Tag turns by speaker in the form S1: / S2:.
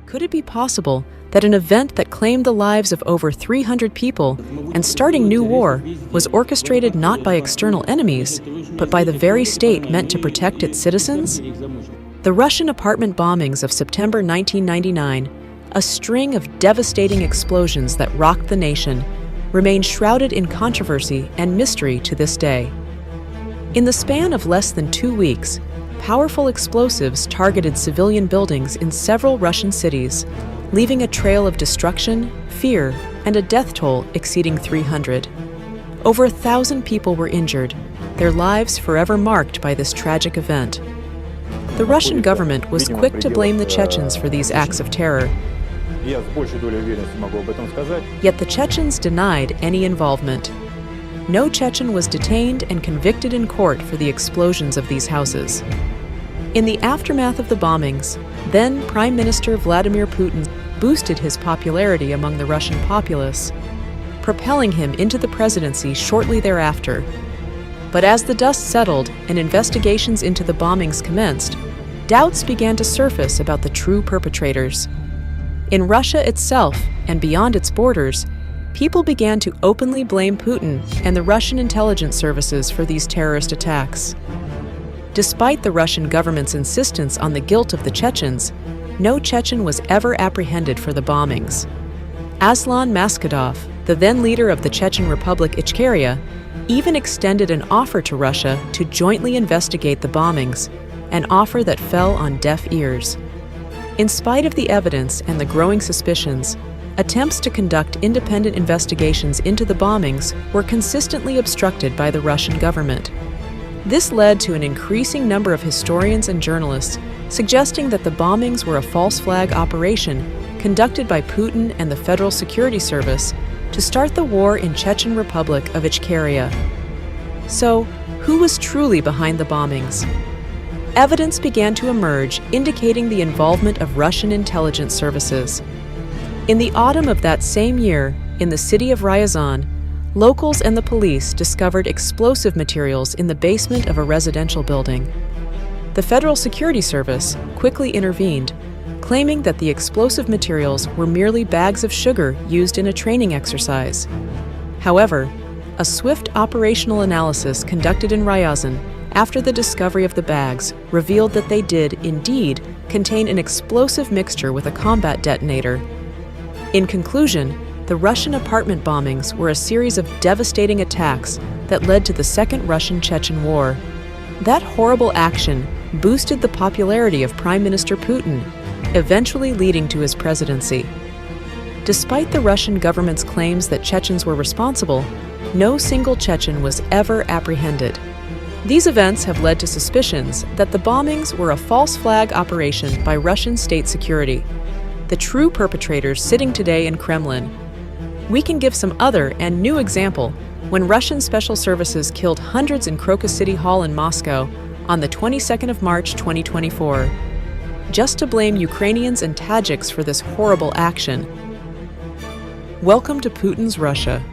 S1: Could it be possible that an event that claimed the lives of over 300 people and starting new war was orchestrated not by external enemies, but by the very state meant to protect its citizens? The Russian apartment bombings of September 1999, a string of devastating explosions that rocked the nation, remain shrouded in controversy and mystery to this day. In the span of less than 2 weeks, powerful explosives targeted civilian buildings in several Russian cities, leaving a trail of destruction, fear, and a death toll exceeding 300. Over 1,000 people were injured, their lives forever marked by this tragic event. The Russian government was quick to blame the Chechens for these acts of terror. Yet the Chechens denied any involvement. No Chechen was detained and convicted in court for the explosions of these houses. In the aftermath of the bombings, then Prime Minister Vladimir Putin boosted his popularity among the Russian populace, propelling him into the presidency shortly thereafter. But as the dust settled and investigations into the bombings commenced, doubts began to surface about the true perpetrators. In Russia itself and beyond its borders, people began to openly blame Putin and the Russian intelligence services for these terrorist attacks. Despite the Russian government's insistence on the guilt of the Chechens, no Chechen was ever apprehended for the bombings. Aslan Maskhadov, the then leader of the Chechen Republic Ichkeria, even extended an offer to Russia to jointly investigate the bombings, an offer that fell on deaf ears. In spite of the evidence and the growing suspicions, attempts to conduct independent investigations into the bombings were consistently obstructed by the Russian government. This led to an increasing number of historians and journalists suggesting that the bombings were a false flag operation conducted by Putin and the Federal Security Service to start the war in Chechen Republic of Ichkeria. So, who was truly behind the bombings? Evidence began to emerge indicating the involvement of Russian intelligence services. In the autumn of that same year, in the city of Ryazan, locals and the police discovered explosive materials in the basement of a residential building. The Federal Security Service quickly intervened, claiming that the explosive materials were merely bags of sugar used in a training exercise. However, a swift operational analysis conducted in Ryazan after the discovery of the bags revealed that they did, indeed, contain an explosive mixture with a combat detonator. In conclusion, the Russian apartment bombings were a series of devastating attacks that led to the Second Russian-Chechen War. That horrible action boosted the popularity of Prime Minister Putin, eventually leading to his presidency. Despite the Russian government's claims that Chechens were responsible, no single Chechen was ever apprehended. These events have led to suspicions that the bombings were a false flag operation by Russian state security, the true perpetrators sitting today in Kremlin. We can give some other and new example when Russian special services killed hundreds in Crocus City Hall in Moscow on the 22nd of March 2024, just to blame Ukrainians and Tajiks for this horrible action. Welcome to Putin's Russia.